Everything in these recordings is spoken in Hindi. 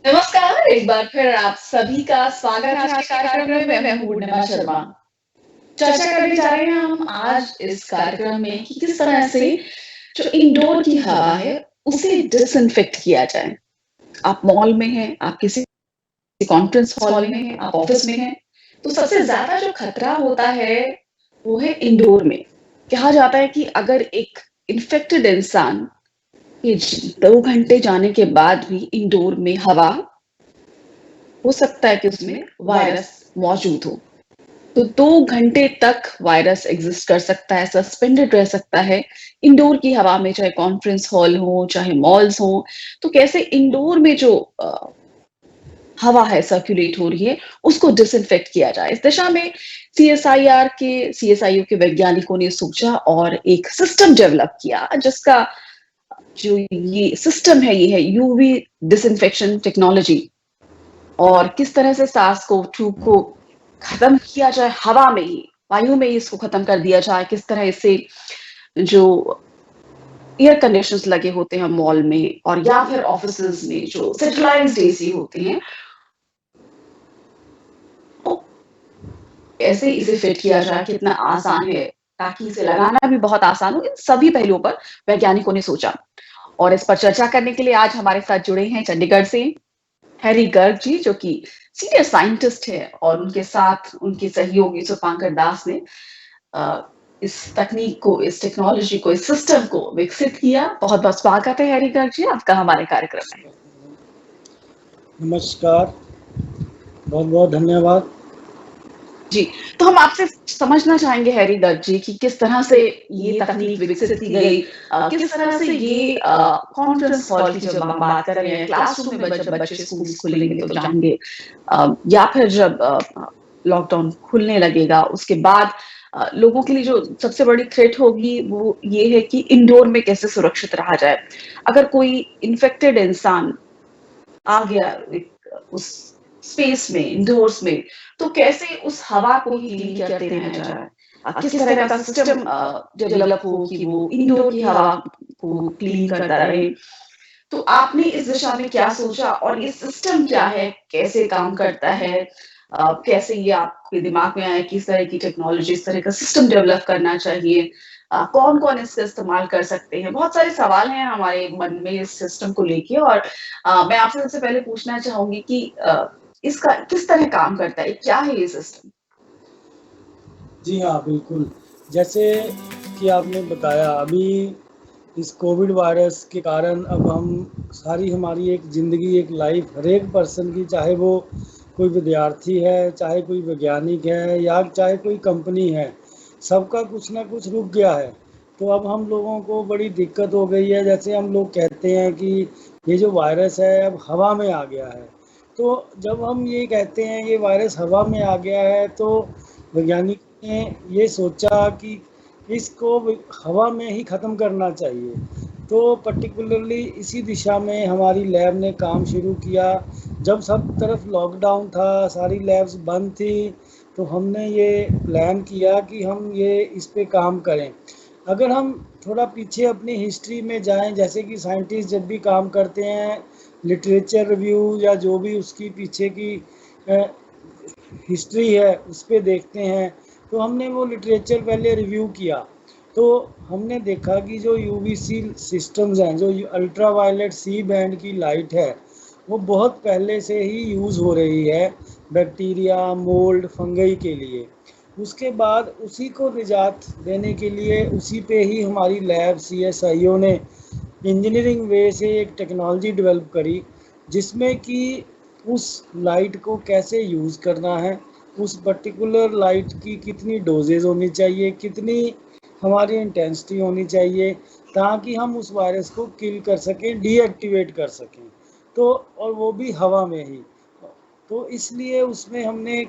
नमस्कार, एक बार फिर आप सभी का स्वागत है आज के कार्यक्रम में। मैं हूँ पूर्णिमा शर्मा। चर्चा करने जा रहे हैं हम आज इस कार्यक्रम में कि किस तरह से जो इंडोर की हवा है, उसे डिसइंफेक्ट किया जाए। आप मॉल में हैं, आप किसी कॉन्फ्रेंस हॉल में हैं, आप ऑफिस में हैं, तो सबसे ज़्यादा जो खतरा होता है, वो है इंडोर में। कहा जाता है कि अगर एक इन्फेक्टेड इंसान के 2 घंटे जाने के बाद भी इंडोर में हवा हो सकता है कि उसमें वायरस मौजूद हो। तो 2 घंटे तक वायरस एग्जिस्ट कर सकता है, सस्पेंडेड रह सकता है इंडोर की हवा में, चाहे कॉन्फ्रेंस हॉल हो, चाहे मॉल्स हो। तो कैसे इंडोर में जो हवा है सर्कुलेट हो रही है, उसको डिसइंफेक्ट किया जाए। इस दिशा में सीएसआईओ के वैज्ञानिकों ने सोचा और एक सिस्टम डेवलप किया, जिसका जो ये सिस्टम है, ये है यूवी डिसइंफेक्शन टेक्नोलॉजी। और किस तरह से सार्स कोव 2 को खत्म किया जाए हवा में ही, वायु में ही इसको खत्म कर दिया जाए। किस तरह इससे जो एयर कंडीशंस लगे होते हैं मॉल में और या फिर ऑफिसेज में, जो सेंट्रलाइज्ड एसी होते हैं, तो कैसे इसे फिट किया जाए, कितना आसान है, ताकि इसे लगाना भी बहुत आसान हो। इन सभी पहलुओं पर वैज्ञानिकों ने सोचा। और इस पर चर्चा करने के लिए आज हमारे साथ जुड़े हैं चंडीगढ़ से हैरी गर्ग जी, जो कि सीनियर साइंटिस्ट है, और उनके साथ उनके सहयोगी सुपांकर दास ने इस तकनीक को, इस टेक्नोलॉजी को, इस सिस्टम को विकसित किया। बहुत बहुत स्वागत है हैरी गर्ग जी आपका हमारे कार्यक्रम में। नमस्कार, बहुत बहुत धन्यवाद। जी, तो हम आपसे समझना चाहेंगे हैरी गर्ग जी कि किस तरह से ये तकनीक विकसित की गई, किस तरह से ये कॉन्फ्रेंस हॉल की जब हम बात कर रहे हैं, क्लासरूम में जब बच्चे स्कूल्स खुलेंगे तो जाएंगे, या फिर जब लॉकडाउन खुलने लगेगा, उसके बाद लोगों के लिए जो सबसे बड़ी थ्रेट होगी वो ये है कि इंडोर में कैसे सुरक्षित रहा जाए। अगर कोई इन्फेक्टेड इंसान आ गया उस स्पेस में, इंडोर्स में, तो कैसे उस हवा को ही क्लीन करते रहना जाए। किस तरह का सिस्टम डेवलप हो कि वो इंडोर की हवा को क्लीन करता रहे। तो आपने इस दिशा में क्या सोचा और ये सिस्टम क्या है, कैसे काम करता है? कैसे ये आपके दिमाग में आया कि इस तरह की टेक्नोलॉजी, इस तरह का सिस्टम डेवलप करना चाहिए? कौन-कौन इसका इस्तेमाल कर सकते हैं? बहुत सारे सवाल हैं हमारे मन में इस सिस्टम को लेके, और मैं आपसे सबसे पहले पूछना चाहूँगी कि इसका किस तरह काम करता है? क्या है ये सिस्टम? जी हाँ, बिल्कुल। जैसे कि आपने बताया अभी इस कोविड वायरस के कारण अब हम सारी हमारी एक ज़िंदगी, एक लाइफ हर एक पर्सन की, चाहे वो कोई विद्यार्थी है, चाहे कोई वैज्ञानिक है या चाहे कोई कंपनी है, सबका कुछ ना कुछ रुक गया है। तो अब हम लोगों को बड़ी दिक्कत हो गई है। जैसे हम लोग कहते हैं कि ये जो वायरस है अब हवा में आ गया है। तो जब हम ये कहते हैं ये वायरस हवा में आ गया है, तो वैज्ञानिक ने ये सोचा कि इसको हवा में ही ख़त्म करना चाहिए। तो पर्टिकुलरली इसी दिशा में हमारी लैब ने काम शुरू किया। जब सब तरफ लॉकडाउन था, सारी लैब्स बंद थी, तो हमने ये प्लान किया कि हम ये इस पे काम करें। अगर हम थोड़ा पीछे अपनी हिस्ट्री में जाएं, जैसे कि साइंटिस्ट जब भी काम करते हैं, लिटरेचर रिव्यू या जो भी उसकी पीछे की हिस्ट्री है उस पर देखते हैं, तो हमने वो लिटरेचर पहले रिव्यू किया। तो हमने देखा कि जो यूवीसी सिस्टम्स हैं, जो अल्ट्रा वायलेट सी बैंड की लाइट है, वो बहुत पहले से ही यूज़ हो रही है बैक्टीरिया, मोल्ड, फंगई के लिए। उसके बाद उसी को निजात देने के लिए उसी पे ही हमारी लैब सीएसआईओ ने इंजीनियरिंग वे से एक टेक्नोलॉजी डेवलप करी, जिसमें कि उस लाइट को कैसे यूज़ करना है, उस पर्टिकुलर लाइट की कितनी डोजेज होनी चाहिए, कितनी हमारी इंटेंसिटी होनी चाहिए, ताकि हम उस वायरस को किल कर सकें, डीएक्टिवेट कर सकें। तो और वो भी हवा में ही। तो इसलिए उसमें हमने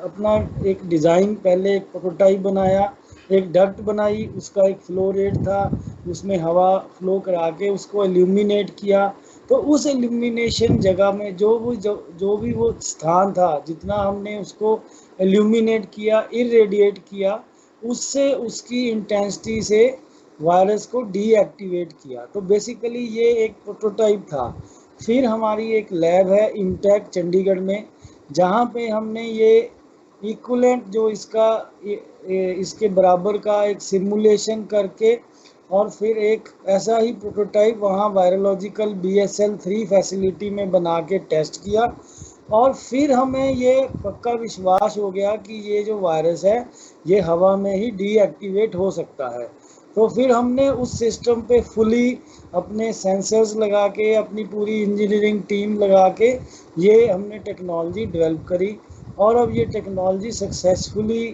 अपना एक डिज़ाइन, पहले एक प्रोटोटाइप बनाया, एक डक्ट बनाई, उसका एक फ्लो रेट था, उसमें हवा फ्लो करा के उसको एल्यूमिनेट किया। तो उस एल्यूमिनेशन जगह में जो भी वो स्थान था, जितना हमने उसको एल्यूमिनेट किया, इरेडिएट किया, उससे उसकी इंटेंसिटी से वायरस को डीएक्टिवेट किया। तो बेसिकली ये एक प्रोटोटाइप था। फिर हमारी एक लैब है इनटेक चंडीगढ़ में, जहाँ पे हमने ये इक्वलेंट जो इसके बराबर का एक सिमुलेशन करके और फिर एक ऐसा ही प्रोटोटाइप वहाँ वायरोलॉजिकल BSL-3 फैसिलिटी में बना के टेस्ट किया, और फिर हमें ये पक्का विश्वास हो गया कि ये जो वायरस है ये हवा में ही डीएक्टिवेट हो सकता है। तो फिर हमने उस सिस्टम पे फुली अपने सेंसर्स लगा के, अपनी पूरी इंजीनियरिंग टीम लगा के ये हमने टेक्नोलॉजी डेवलप करी, और अब ये टेक्नोलॉजी सक्सेसफुली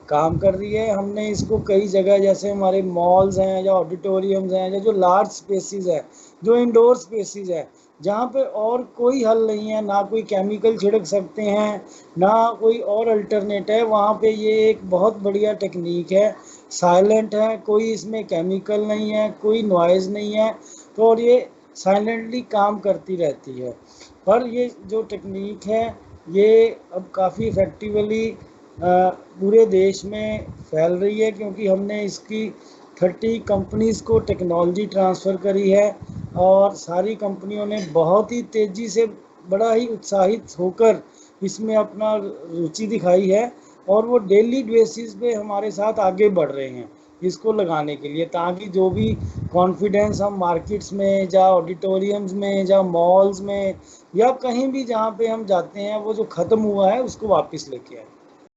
काम कर रही है। हमने इसको कई जगह, जैसे हमारे मॉल्स हैं या ऑडिटोरियम्स हैं या जो लार्ज स्पेसिस है, जो इंडोर स्पेसिस है, जहाँ पे और कोई हल नहीं है, ना कोई केमिकल छिड़क सकते हैं, ना कोई और अल्टरनेट है, वहाँ पे ये एक बहुत बढ़िया टेक्निक है। साइलेंट है, कोई इसमें केमिकल नहीं है, कोई नॉइज़ नहीं है, तो और ये साइलेंटली काम करती रहती है। पर ये जो टेक्निक है ये अब काफ़ी इफ़ेक्टिवली पूरे देश में फैल रही है, क्योंकि हमने इसकी 30 कंपनीज़ को टेक्नोलॉजी ट्रांसफ़र करी है, और सारी कंपनियों ने बहुत ही तेज़ी से, बड़ा ही उत्साहित होकर इसमें अपना रुचि दिखाई है, और वो डेली बेसिस पे हमारे साथ आगे बढ़ रहे हैं इसको लगाने के लिए, ताकि जो भी कॉन्फिडेंस हम मार्केट्स में या ऑडिटोरियम्स में या मॉल्स में या कहीं भी जहाँ पे हम जाते हैं वो जो ख़त्म हुआ है उसको वापस लेके आए।